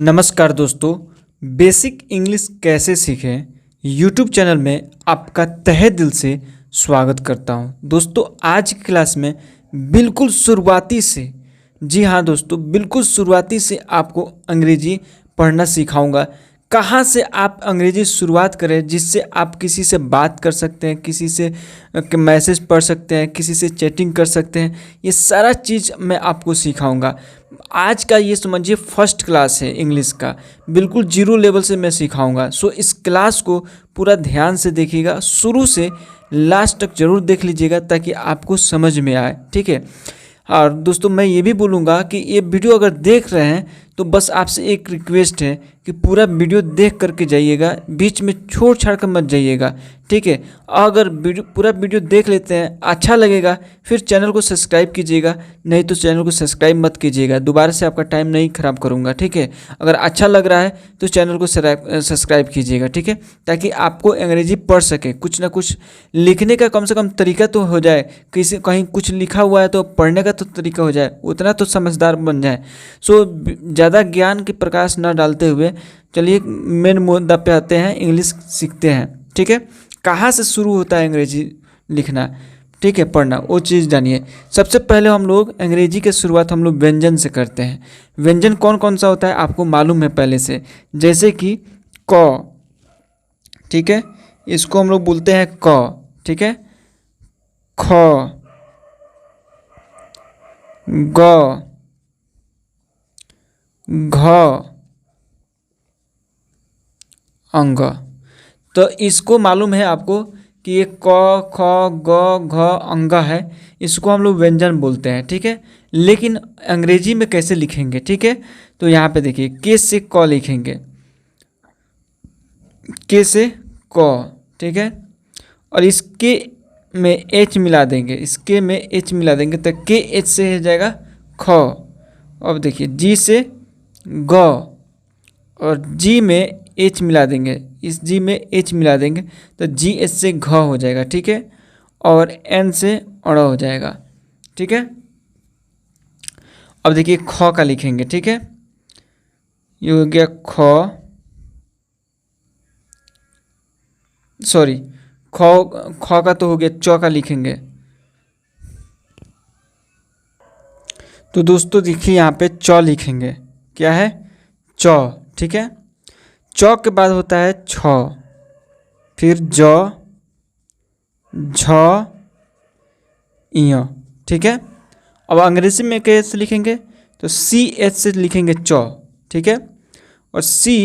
नमस्कार दोस्तों, basic English कैसे सीखें यूट्यूब चैनल में आपका तहे दिल से स्वागत करता हूं। दोस्तों आज की क्लास में बिल्कुल शुरुआती से, जी हाँ दोस्तों, बिल्कुल शुरुआती से आपको अंग्रेजी पढ़ना सिखाऊंगा। कहाँ से आप अंग्रेजी शुरुआत करें जिससे आप किसी से बात कर सकते हैं, किसी से मैसेज पढ़ सकते हैं, किसी से चैटिंग कर सकते हैं। ये सारा चीज़ मैं आपको सिखाऊंगा। आज का ये समझिए फर्स्ट क्लास है इंग्लिश का, बिल्कुल जीरो लेवल से मैं सिखाऊंगा। सो इस क्लास को पूरा ध्यान से देखिएगा, शुरू से लास्ट तक जरूर देख लीजिएगा ताकि आपको समझ में आए, ठीक है। और दोस्तों मैं ये भी बोलूँगा कि ये वीडियो अगर देख रहे हैं तो बस आपसे एक रिक्वेस्ट है कि पूरा वीडियो देख करके जाइएगा, बीच में छोड़ छाड़ कर मत जाइएगा, ठीक है। अगर पूरा वीडियो देख लेते हैं, अच्छा लगेगा, फिर चैनल को सब्सक्राइब कीजिएगा, नहीं तो चैनल को सब्सक्राइब मत कीजिएगा। दोबारा से आपका टाइम नहीं ख़राब करूँगा, ठीक है। अगर अच्छा लग रहा है तो चैनल को सब्सक्राइब कीजिएगा, ठीक है, ताकि आपको अंग्रेजी पढ़ सके। कुछ ना कुछ लिखने का कम से कम तरीका तो हो जाए, कहीं कुछ लिखा हुआ है तो पढ़ने का तो तरीका हो जाए, उतना तो समझदार बन जाए। सो ज़्यादा ज्ञान के प्रकाश न डालते हुए चलिए मेन मुद्दा पे आते हैं, इंग्लिश सीखते हैं, ठीक है। कहाँ से शुरू होता है अंग्रेजी लिखना, ठीक है, पढ़ना, वो चीज़ जानिए। सबसे पहले हम लोग अंग्रेजी की शुरुआत हम लोग व्यंजन से करते हैं। व्यंजन कौन कौन सा होता है आपको मालूम है पहले से, जैसे कि क, ठीक है, इसको हम लोग बोलते हैं क, ठीक है। ख, ग, घ, अंग। तो इसको मालूम है आपको कि ये क, ख, ग, घ, अंग है, इसको हम लोग व्यंजन बोलते हैं, ठीक है। लेकिन अंग्रेजी में कैसे लिखेंगे, ठीक है। तो यहाँ पे देखिए के से क लिखेंगे, के से क, ठीक है, और इसके में एच मिला देंगे, इसके में एच मिला देंगे तो के एच से हो जाएगा ख। अब देखिए जी से ग, और जी में एच मिला देंगे, इस जी में एच मिला देंगे तो जी एच से घ हो जाएगा, ठीक है, और एन से अड़ हो जाएगा, ठीक है। अब देखिए ख का लिखेंगे, ठीक है, ये हो गया ख, सॉरी ख का तो हो गया, च का लिखेंगे। तो दोस्तों देखिए यहाँ पे च लिखेंगे, क्या है, च, ठीक है। च के बाद होता है छ, फिर ज, झ, इ, ठीक है। अब अंग्रेजी में कैसे लिखेंगे तो सी एच से लिखेंगे च, ठीक है, और सी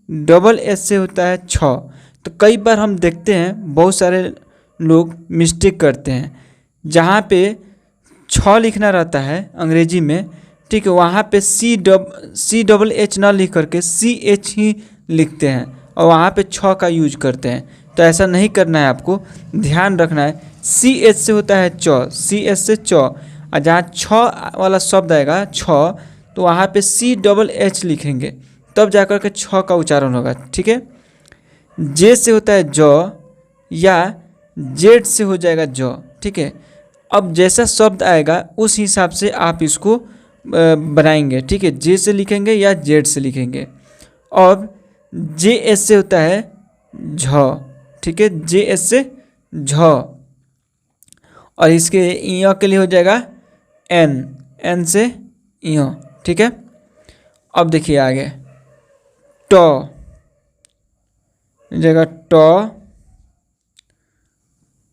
डबल एच से होता है छ। तो कई बार हम देखते हैं बहुत सारे लोग मिस्टेक करते हैं, जहाँ पे छ लिखना रहता है अंग्रेजी में, ठीक है, वहाँ पे सी डबल एच ना लिख करके सी एच ही लिखते हैं और वहाँ पे छ का यूज करते हैं। तो ऐसा नहीं करना है, आपको ध्यान रखना है। सी एच से होता है च, सी एच से च, और जहाँ छ वाला शब्द आएगा छ, तो वहाँ पे सी डबल एच लिखेंगे, तब जाकर के छ का उच्चारण होगा, ठीक है। जे से होता है ज, या जेड से हो जाएगा ज, ठीक है। अब जैसा शब्द आएगा उस हिसाब से आप इसको बनाएंगे, ठीक है, जे से लिखेंगे या जेड से लिखेंगे। अब जे एस से होता है झ, ठीक है, जे एस से झ, और इसके इ के लिए हो जाएगा एन, एन से इ, ठीक है। अब देखिए आगे ट जगह ट,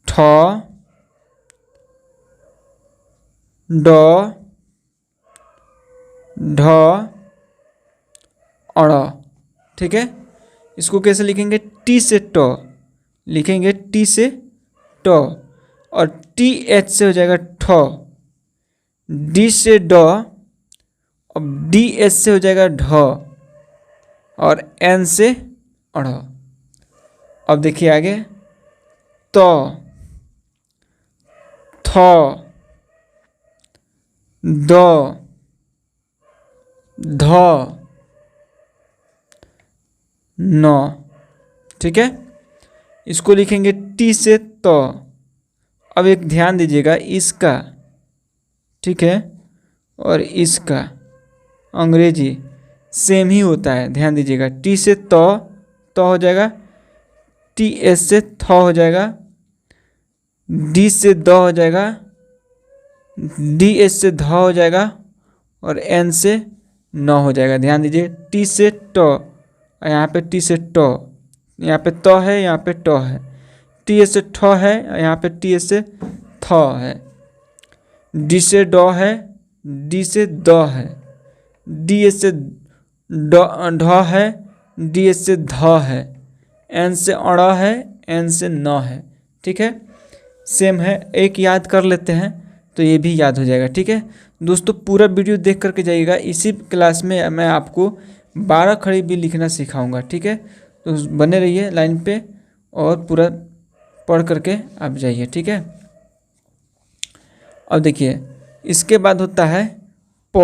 ठ, ड, ढ, अड़, ठीक है। इसको कैसे लिखेंगे, टी से ट लिखेंगे, टी से ट, और टी एच से हो जाएगा ठ, डी से ड, अब डी एच से हो जाएगा ढ, और एन से अड़। अब देखिए आगे त, थ, द, ध, न, ठीक है। इसको लिखेंगे टी से त। अब एक ध्यान दीजिएगा, इसका, ठीक है, और इसका अंग्रेजी सेम ही होता है, ध्यान दीजिएगा। टी से तो हो जाएगा, टी एस से थ हो जाएगा, डी से द हो जाएगा, डी एस से ध हो जाएगा और एन से न हो जाएगा। ध्यान दीजिए, टी से ट, यहाँ पे टी से ट, यहाँ पे त है, यहाँ पे ट है, टी एस से ठ है, यहाँ पे टी एस से थ है, डी से ड है, डी से द है, डी एस से ढ है, डी एस से ध है, एन से अड़ है, एन से न है। ठीक है, सेम है, एक याद कर लेते हैं तो ये भी याद हो जाएगा। ठीक है दोस्तों, पूरा वीडियो देख करके जाइएगा। इसी क्लास में मैं आपको 12 खड़ी भी लिखना सिखाऊंगा। ठीक है, तो बने रहिए लाइन पे और पूरा पढ़ करके आप जाइए। ठीक है, अब देखिए इसके बाद होता है प,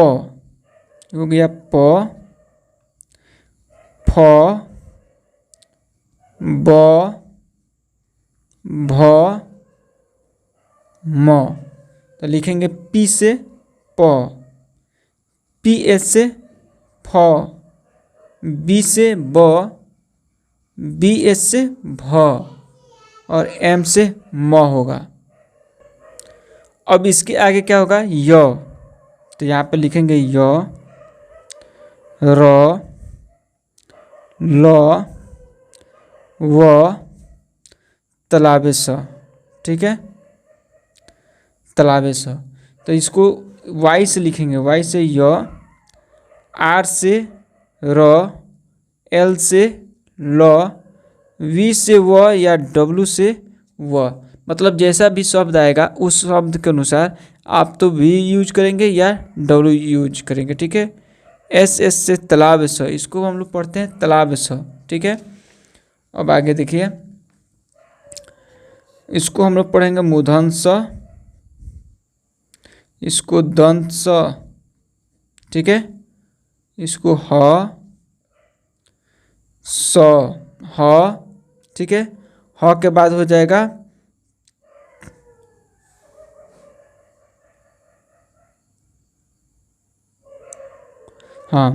हो गया प, फ, ब, भ, म। तो लिखेंगे पी से प, पी एस से फ, बी से ब, बी एस से भ और एम से म होगा। अब इसके आगे क्या होगा, य। तो यहाँ पे लिखेंगे य, र, ल, व, तलाबे स। ठीक है, तलाबे स। तो इसको वाई से लिखेंगे, वाई से य, आर से र, एल से ल, वी से व या डब्लू से व। मतलब जैसा भी शब्द आएगा उस शब्द के अनुसार आप तो वी यूज करेंगे या डब्लू यूज करेंगे। ठीक है, एस एस से तालाब स, इसको हम लोग पढ़ते हैं तालाब स। ठीक है, अब आगे देखिए, इसको हम लोग पढ़ेंगे मूर्धन स, इसको दंत स। ठीक है, इसको ह, स, ह। ठीक है, ह के बाद हो जाएगा हाँ,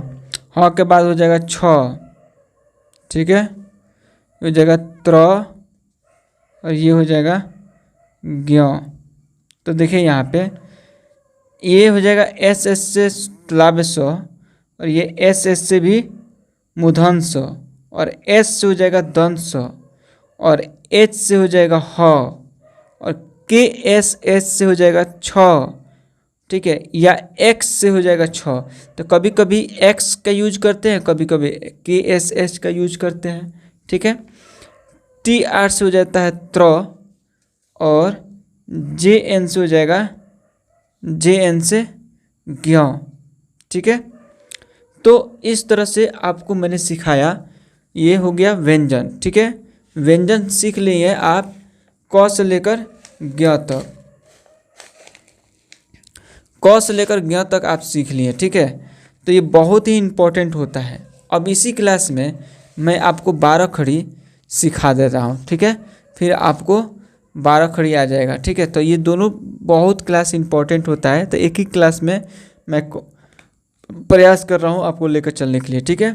ह के बाद हो जाएगा छ। ठीक है, हो जाएगा त्र और ये हो जाएगा ज्ञ। तो देखिए यहाँ पे ये हो जाएगा एस एस से तालाब स और ये एस एस से भी मूर्धन स और एस से हो जाएगा दंत स और एच से हो जाएगा ह और के एस एस से हो जाएगा छ। ठीक है, या एक्स से हो जाएगा छ। तो कभी कभी एक्स का यूज करते हैं, कभी कभी के एस एच का यूज करते हैं। ठीक है, टी आर से हो जाता है त्र और जे एन से हो जाएगा, जे एन से ज्ञ। ठीक है, तो इस तरह से आपको मैंने सिखाया, ये हो गया व्यंजन। ठीक है, व्यंजन सीख लिए आप क से लेकर ज्ञ तक, क से लेकर ज्ञ तक आप सीख लिए। ठीक है, तो ये बहुत ही इम्पोर्टेंट होता है। अब इसी क्लास में मैं आपको 12 खड़ी सिखा दे रहा हूँ। ठीक है, फिर आपको 12 खड़ी आ जाएगा। ठीक है, तो ये दोनों बहुत क्लास इम्पोर्टेंट होता है, तो एक ही क्लास में मैं प्रयास कर रहा हूँ आपको लेकर चलने के लिए। ठीक है,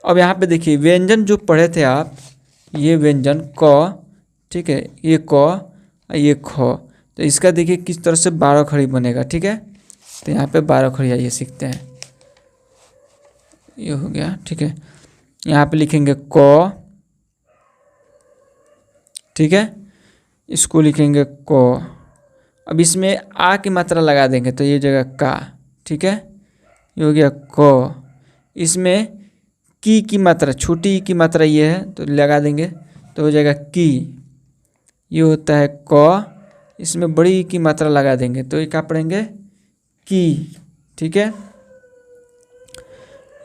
अब यहाँ पे देखिए व्यंजन जो पढ़े थे आप, ये व्यंजन क, ठीक है, ये क, ये ख, तो इसका देखिए किस तरह से 12 खड़ी बनेगा। ठीक है, तो यहाँ पे 12 खड़ी आइए सीखते हैं। ये हो गया। ठीक है, यहाँ पे लिखेंगे क। ठीक है, इसको लिखेंगे क। अब इसमें आ की मात्रा लगा देंगे तो ये जगह का। ठीक है, ये हो गया क। इसमें की मात्रा, छोटी की मात्रा ये है तो लगा देंगे तो हो जाएगा की। ये होता है क, इसमें बड़ी की मात्रा लगा देंगे तो ये क्या पढ़ेंगे की। ठीक है,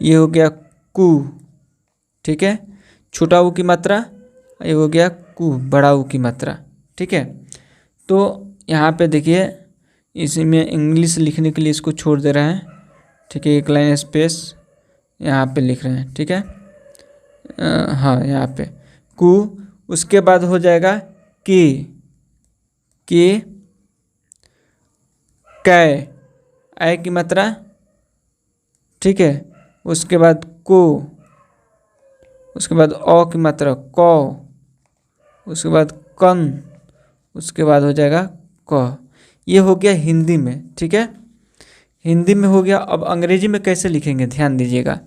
ये हो गया कु। ठीक है, छोटा ऊ की मात्रा, ये हो गया कु, बड़ा ऊ की मात्रा। ठीक है, तो यहाँ पे देखिए इसी में इंग्लिश लिखने के लिए इसको छोड़ दे रहे हैं। ठीक है, एक लाइन स्पेस यहाँ पे लिख रहे हैं। ठीक है, हाँ यहाँ पे कु, उसके बाद हो जाएगा के, कै, ऐ की मात्रा। ठीक है, उसके बाद को, उसके बाद औ की मात्रा कौ, उसके बाद कन, उसके बाद हो जाएगा क। ये हो गया हिंदी में, ठीक है, हिंदी में हो गया। अब अंग्रेजी में कैसे लिखेंगे ध्यान दीजिएगा।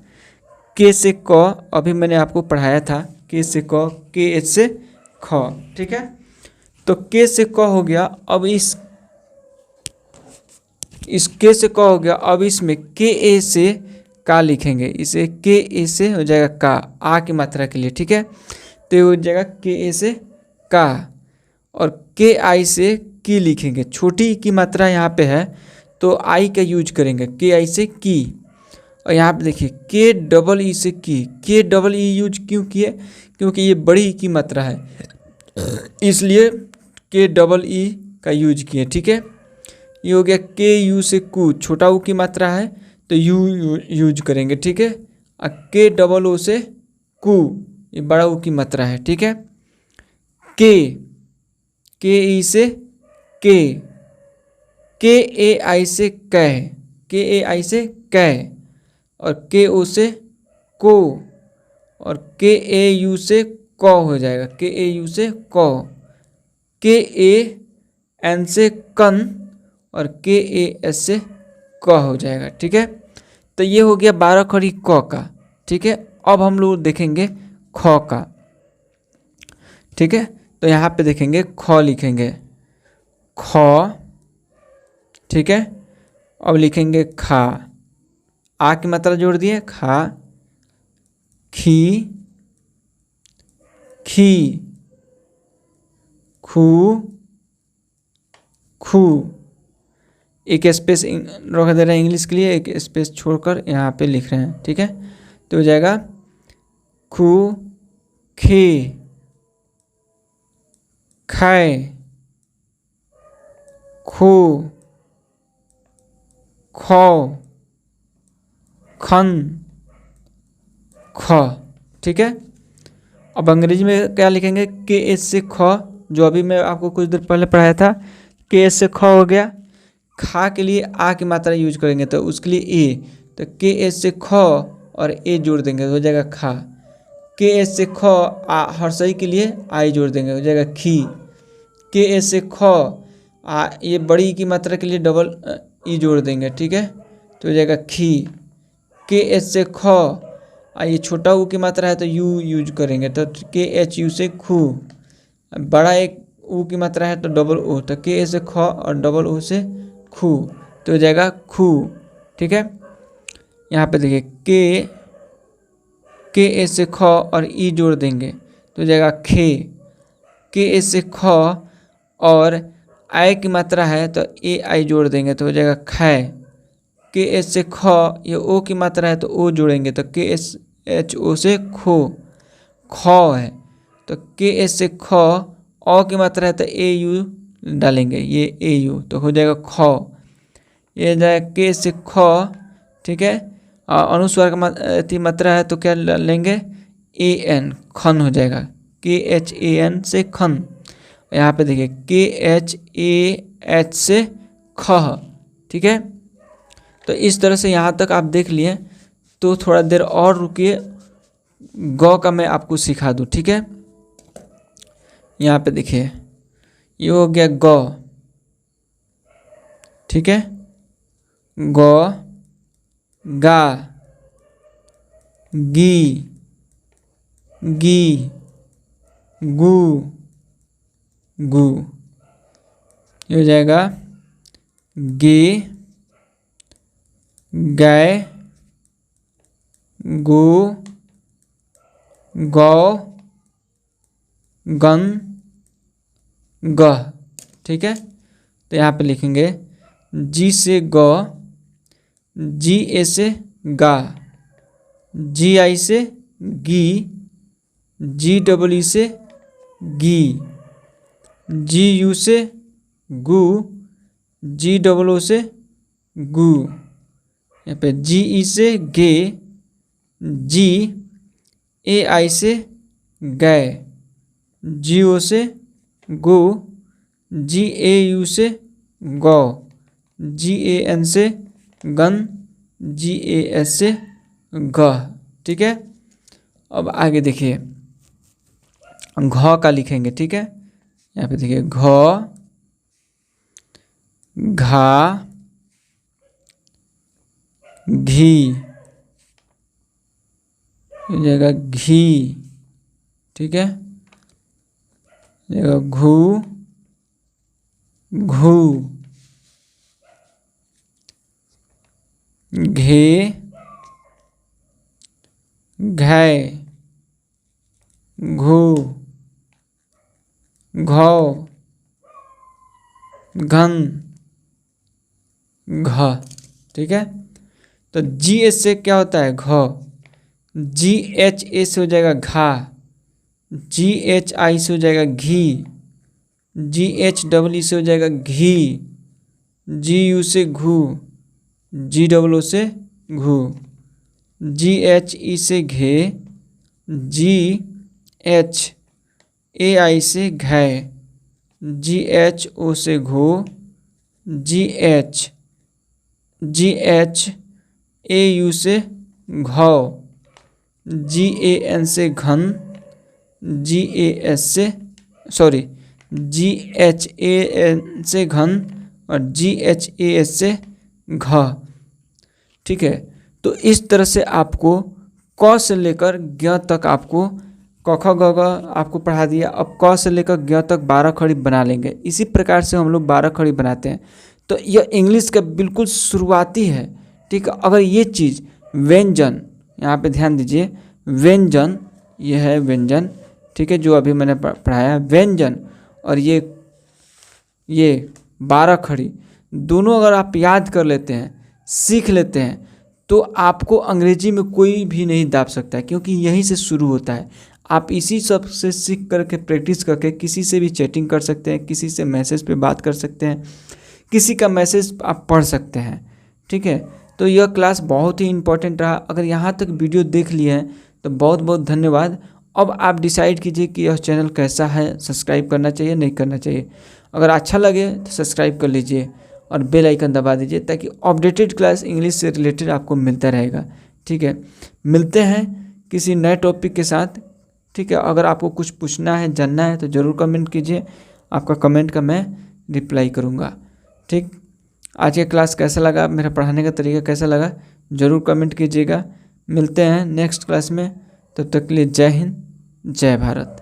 के से क अभी मैंने आपको पढ़ाया था, के से क, के एच से ख, ठीक है। तो के से क हो गया। अब इस के से क हो गया। अब इसमें के ए से का लिखेंगे, इसे के ए से हो जाएगा का, आ की मात्रा के लिए, ठीक है। तो ये हो जाएगा के ए से का। और के आई से की लिखेंगे, छोटी की मात्रा यहाँ पे है तो आई का यूज करेंगे, के आई से की। और यहाँ पे देखिए के डबल ई से की, के डबल ई यूज क्यों किए, क्योंकि ये बड़ी की मात्रा है इसलिए के डबल ई का यूज किए, ठीक है। ये हो गया के यू से कू, छोटा ऊ की मात्रा है तो यू यूज करेंगे, ठीक है। और के डबल ओ से कू, ये बड़ा ऊ की मात्रा है, ठीक है। के ई से के ए आई से कह, के ए आई से कह, और के ओ से को, और के ए यू से क हो जाएगा, के ए यू से क, के ए एन से कन, और के ए एस से क हो जाएगा, ठीक है। तो ये हो गया 12 खड़ी क का, ठीक है। अब हम लोग देखेंगे ख का, ठीक है। तो यहाँ पे देखेंगे ख लिखेंगे, ख, ठीक है। अब लिखेंगे खा, आ की मात्रा जोड़ दिए, खा, खी, खी, खू, खू। एक स्पेस रख दे रहे हैं इंग्लिश के लिए, एक स्पेस छोड़कर यहाँ पे लिख रहे हैं, ठीक है। तो हो जाएगा खू, खे, खाए, खो, खो, खन, ख, ठीक है। अब अंग्रेजी में क्या लिखेंगे, के एस से ख, जो अभी मैं आपको कुछ देर पहले पढ़ाया था, के एस से ख हो गया। खा के लिए आ की मात्रा यूज करेंगे तो उसके लिए ए, तो के एस से ख और ए जोड़ देंगे तो हो जाएगा खा। के एस से ख हर्षई के लिए आई जोड़ देंगे, हो जाएगा खी। के एस से ख ये बड़ी की मात्रा के लिए डबल ई जोड़ देंगे, ठीक है, तो हो जाएगा खी। के एच से ख, ये छोटा ऊ की मात्रा है तो यू यूज करेंगे, तो के एच यू से खू। बड़ा एक ऊ की मात्रा है तो डबल ओ, तो के एच से ख और डबल ओ से खू, तो हो जाएगा खू, ठीक है। यहाँ पे देखिए के एच से ख और ई जोड़ देंगे तो हो जाएगा खे। के एच से ख और आई की मात्रा है तो ए आई जोड़ देंगे तो हो जाएगा खै। के एच से ख, ये ओ की मात्रा है तो ओ जोड़ेंगे तो के एच एच ओ से खो, ख है तो के एच से ख, ओ की मात्रा है तो ए यू डालेंगे, ये ए यू तो हो जाएगा ख। ये जाएगा के एच से ख, ठीक है। अनुस्वार का मात्रा है तो क्या लेंगे, ए एन, खन हो जाएगा, के एच ए एन से खन। यहाँ पे देखिए के एच ए एच से ख, ठीक है। तो इस तरह से यहाँ तक आप देख लिए, तो थोड़ा देर और रुकिए, ग का मैं आपको सिखा दूँ, ठीक है। यहाँ पे देखिए ये हो गया ग, ठीक है, ग, गा, गी, गी, गू, गू। ये हो जाएगा गे, गए, गो, गौ, गन, गह, ठीक है। तो यहाँ पे लिखेंगे जी से ग, जी ए से गा, जी आई से गी, जी डबल ई से गी, जी यू से गू, जी डबल ओ से गू। यहाँ पे जी ई से गे, जी ए आई से गए, जी ओ से गो, जी ए यू से गौ, जी ए एन से गन, जी ए एस से ग। ठीक है, अब आगे देखिए घ का लिखेंगे। ठीक है, यहाँ पे देखिए घ, घा, घी, हो जाएगा घी। ठीक है, घू, घू, घे, घै, घू, घौ, घन, घ। ठीक है, तो जी एच से क्या होता है घ, जी एच ए से हो जाएगा घा, जी एच आई से हो जाएगा घी, जी एच डबल ई से हो जाएगा घी, जी यू से घू, जी डबल ओ से घू, जी एच ई से घे, जी एच ए आई से घै, जी एच ओ से घो, जी एच ए यू से घौ, जी ए एन से घन, G A S sorry G H A N N से घन और जी एच ए एस से घ। ठीक है, तो इस तरह से आपको क से लेकर ज्ञ तक आपको क ख ग घ आपको पढ़ा दिया। अब क से लेकर ज्ञ तक 12 खड़ी बना लेंगे। इसी प्रकार से हम लोग 12 खड़ी बनाते हैं। तो यह इंग्लिश का बिल्कुल शुरुआती है। ठीक है, अगर ये चीज़ व्यंजन, यहाँ पे ध्यान दीजिए, व्यंजन ये है व्यंजन। ठीक है, जो अभी मैंने पढ़ाया व्यंजन, और ये 12 खड़ी दोनों अगर आप याद कर लेते हैं, सीख लेते हैं, तो आपको अंग्रेजी में कोई भी नहीं दाब सकता है, क्योंकि यहीं से शुरू होता है। आप इसी सब से सीख करके प्रैक्टिस करके किसी से भी चैटिंग कर सकते हैं, किसी से मैसेज पे बात कर सकते हैं, किसी का मैसेज आप पढ़ सकते हैं। ठीक है, तो यह क्लास बहुत ही इम्पोर्टेंट रहा। अगर यहाँ तक वीडियो देख लिए हैं तो बहुत बहुत धन्यवाद। अब आप डिसाइड कीजिए कि यह चैनल कैसा है, सब्सक्राइब करना चाहिए नहीं करना चाहिए। अगर अच्छा लगे तो सब्सक्राइब कर लीजिए और बेल आइकन दबा दीजिए, ताकि अपडेटेड क्लास इंग्लिश से रिलेटेड आपको मिलता रहेगा। ठीक है, मिलते हैं किसी नए टॉपिक के साथ। ठीक है, अगर आपको कुछ पूछना है, जानना है, तो ज़रूर कमेंट कीजिए। आपका कमेंट का मैं रिप्लाई करूँगा। ठीक, आज का क्लास कैसा लगा, मेरा पढ़ाने का तरीका कैसा लगा, ज़रूर कमेंट कीजिएगा। मिलते हैं नेक्स्ट क्लास में, तब तक के लिए जय हिंद, जय भारत।